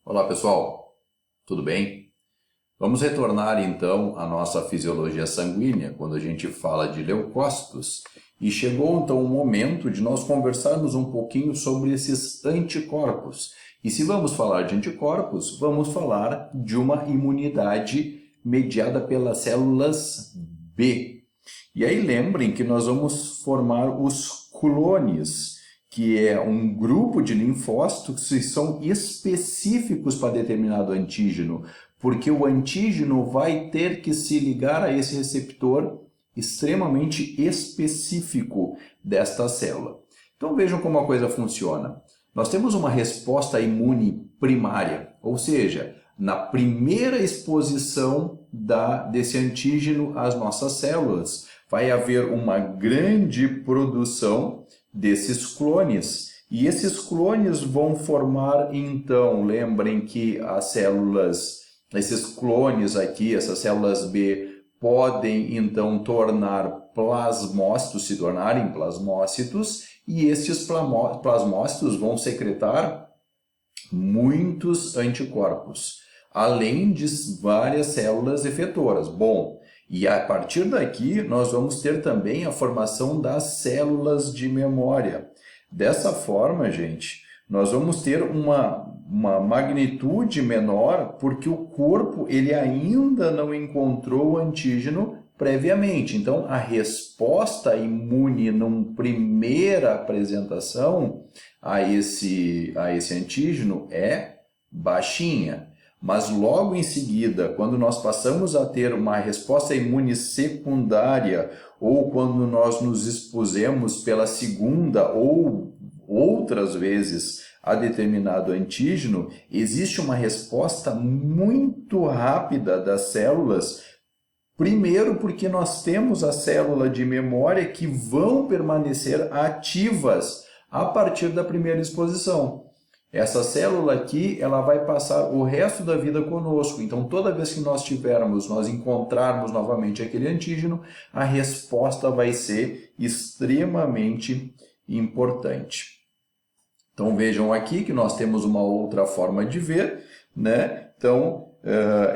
Olá pessoal, tudo bem? Vamos retornar então à nossa fisiologia sanguínea quando a gente fala de leucócitos e chegou então o momento de nós conversarmos um pouquinho sobre esses anticorpos. E se vamos falar de anticorpos, vamos falar de uma imunidade mediada pelas células B. E aí lembrem que nós vamos formar os clones, que é um grupo de linfócitos que são específicos para determinado antígeno, porque o antígeno vai ter que se ligar a esse receptor extremamente específico desta célula. Então vejam como a coisa funciona. Nós temos uma resposta imune primária, ou seja, na primeira exposição desse antígeno às nossas células, vai haver uma grande produção desses clones. E esses clones vão formar, então, lembrem que esses clones aqui, essas células B, podem, então, se tornarem plasmócitos, e esses plasmócitos vão secretar muitos anticorpos, além de várias células efetoras. Bom, e a partir daqui nós vamos ter também a formação das células de memória. Dessa forma, gente, nós vamos ter uma magnitude menor porque o corpo ele ainda não encontrou o antígeno previamente. Então, a resposta imune numa primeira apresentação a esse antígeno é baixinha. Mas logo em seguida, quando nós passamos a ter uma resposta imune secundária, ou quando nós nos expusemos pela segunda ou outras vezes a determinado antígeno, existe uma resposta muito rápida das células. Primeiro, porque nós temos a célula de memória que vão permanecer ativas a partir da primeira exposição. Essa célula aqui, ela vai passar o resto da vida conosco. Então, toda vez que nós encontrarmos novamente aquele antígeno, a resposta vai ser extremamente importante. Então, vejam aqui que nós temos uma outra forma de ver, né? Então,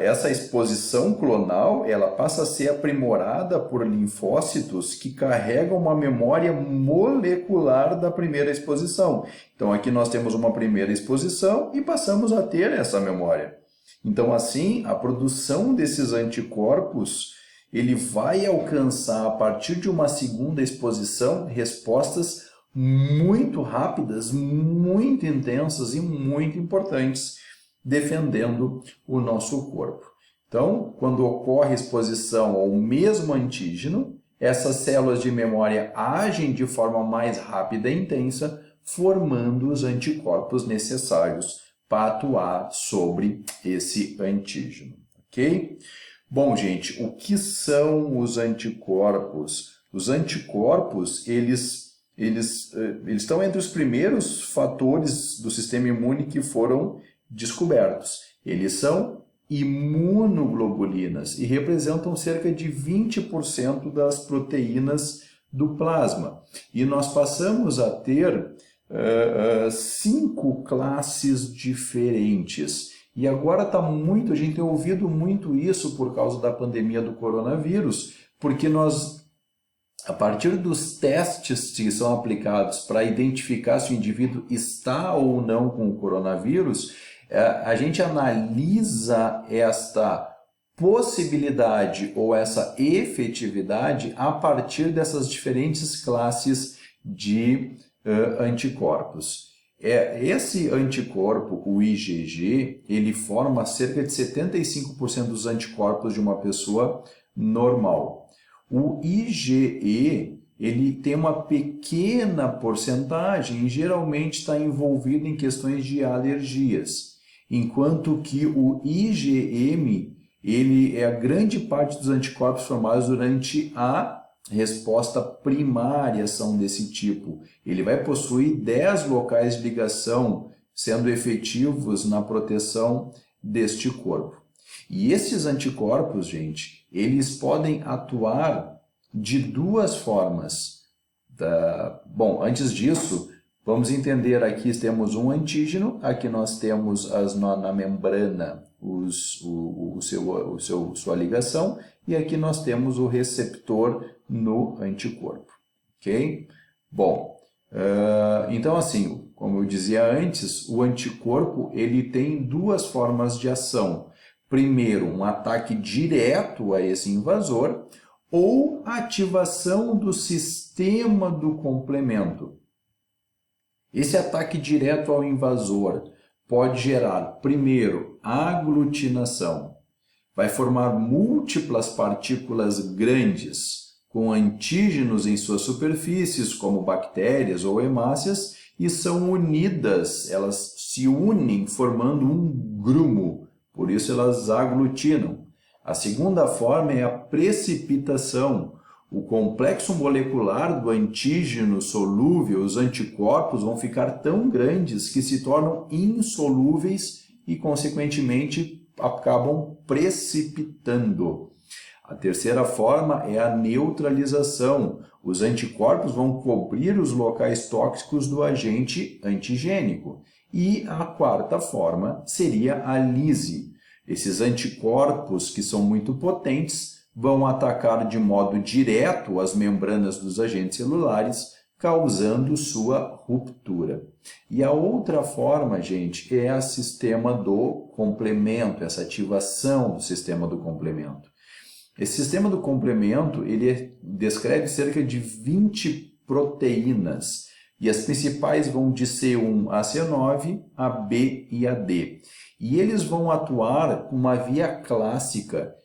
essa exposição clonal, ela passa a ser aprimorada por linfócitos que carregam uma memória molecular da primeira exposição. Então, aqui nós temos uma primeira exposição e passamos a ter essa memória. Então, assim, a produção desses anticorpos, ele vai alcançar, a partir de uma segunda exposição, respostas muito rápidas, muito intensas e muito importantes, defendendo o nosso corpo. Então, quando ocorre exposição ao mesmo antígeno, essas células de memória agem de forma mais rápida e intensa, formando os anticorpos necessários para atuar sobre esse antígeno, ok? Bom, gente, o que são os anticorpos? Os anticorpos, eles estão entre os primeiros fatores do sistema imune que foram descobertos. Eles são imunoglobulinas e representam cerca de 20% das proteínas do plasma. E nós passamos a ter 5 classes diferentes. E agora a gente tem ouvido muito isso por causa da pandemia do coronavírus, porque a partir dos testes que são aplicados para identificar se o indivíduo está ou não com o coronavírus, a gente analisa esta possibilidade ou essa efetividade a partir dessas diferentes classes de anticorpos. Esse anticorpo, o IgG, ele forma cerca de 75% dos anticorpos de uma pessoa normal. O IgE, ele tem uma pequena porcentagem e geralmente está envolvido em questões de alergias, enquanto que o IgM, ele é a grande parte dos anticorpos formados durante a resposta primária são desse tipo. Ele vai possuir 10 locais de ligação, sendo efetivos na proteção deste corpo. E esses anticorpos, gente, eles podem atuar de duas formas. Bom, antes disso, Vamos entender, aqui temos um antígeno, aqui nós temos na membrana sua ligação, e aqui nós temos o receptor no anticorpo, ok? Bom, então assim, como eu dizia antes, o anticorpo ele tem duas formas de ação. Primeiro, um ataque direto a esse invasor, ou ativação do sistema do complemento. Esse ataque direto ao invasor pode gerar, primeiro, aglutinação. Vai formar múltiplas partículas grandes, com antígenos em suas superfícies, como bactérias ou hemácias, e são unidas, elas se unem formando um grumo, por isso elas aglutinam. A segunda forma é a precipitação. O complexo molecular do antígeno solúvel, os anticorpos, vão ficar tão grandes que se tornam insolúveis e, consequentemente, acabam precipitando. A terceira forma é a neutralização. Os anticorpos vão cobrir os locais tóxicos do agente antigênico. E a quarta forma seria a lise. Esses anticorpos, que são muito potentes, vão atacar de modo direto as membranas dos agentes celulares, causando sua ruptura. E a outra forma, gente, é o sistema do complemento, essa ativação do sistema do complemento. Esse sistema do complemento, ele descreve cerca de 20 proteínas, e as principais vão de C1 a C9, a B e a D. E eles vão atuar com uma via clássica,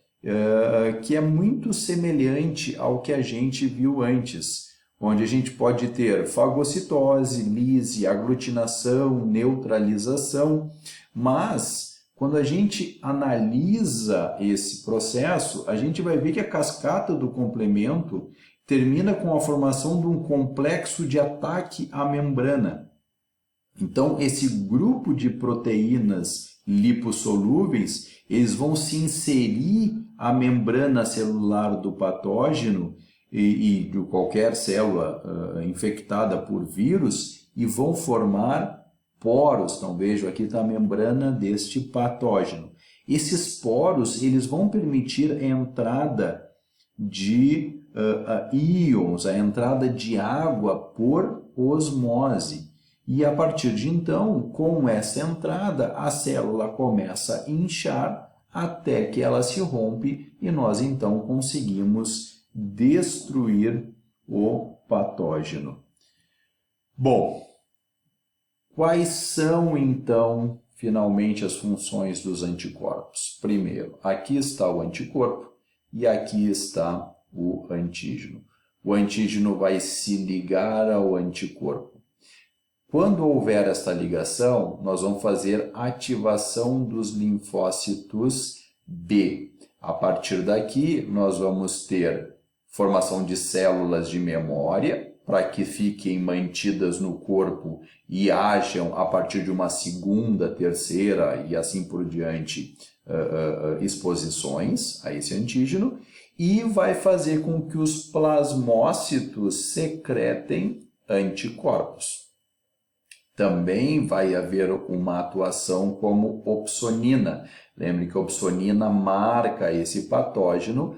que é muito semelhante ao que a gente viu antes, onde a gente pode ter fagocitose, lise, aglutinação, neutralização, mas quando a gente analisa esse processo, a gente vai ver que a cascata do complemento termina com a formação de um complexo de ataque à membrana. Então, esse grupo de proteínas lipossolúveis, eles vão se inserir à membrana celular do patógeno e de qualquer célula infectada por vírus e vão formar poros. Então, vejo aqui está a membrana deste patógeno. Esses poros, eles vão permitir a entrada de íons, a entrada de água por osmose. E a partir de então, com essa entrada, a célula começa a inchar até que ela se rompe e nós então conseguimos destruir o patógeno. Bom, quais são então finalmente as funções dos anticorpos? Primeiro, aqui está o anticorpo e aqui está o antígeno. O antígeno vai se ligar ao anticorpo. Quando houver esta ligação, nós vamos fazer ativação dos linfócitos B. A partir daqui, nós vamos ter formação de células de memória, para que fiquem mantidas no corpo e hajam a partir de uma segunda, terceira e assim por diante exposições a esse antígeno, e vai fazer com que os plasmócitos secretem anticorpos. Também vai haver uma atuação como opsonina. Lembre que a opsonina marca esse patógeno,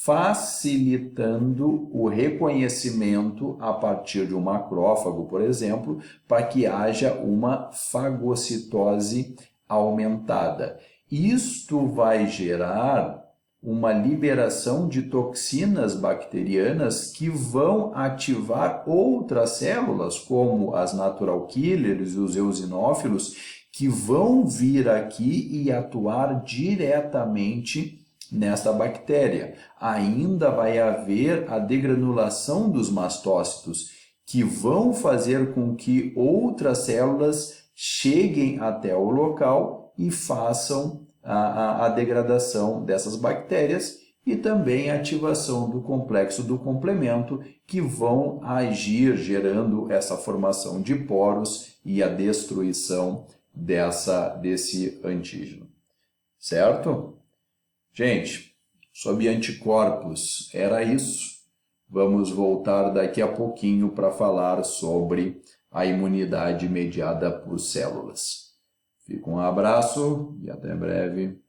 facilitando o reconhecimento a partir de um macrófago, por exemplo, para que haja uma fagocitose aumentada. Isto vai gerar uma liberação de toxinas bacterianas que vão ativar outras células, como as natural killers e os eosinófilos, que vão vir aqui e atuar diretamente nesta bactéria. Ainda vai haver a degranulação dos mastócitos, que vão fazer com que outras células cheguem até o local e façam a degradação dessas bactérias e também a ativação do complexo do complemento, que vão agir gerando essa formação de poros e a destruição desse antígeno. Certo? Gente, sobre anticorpos era isso. Vamos voltar daqui a pouquinho para falar sobre a imunidade mediada por células. Fica um abraço e até breve.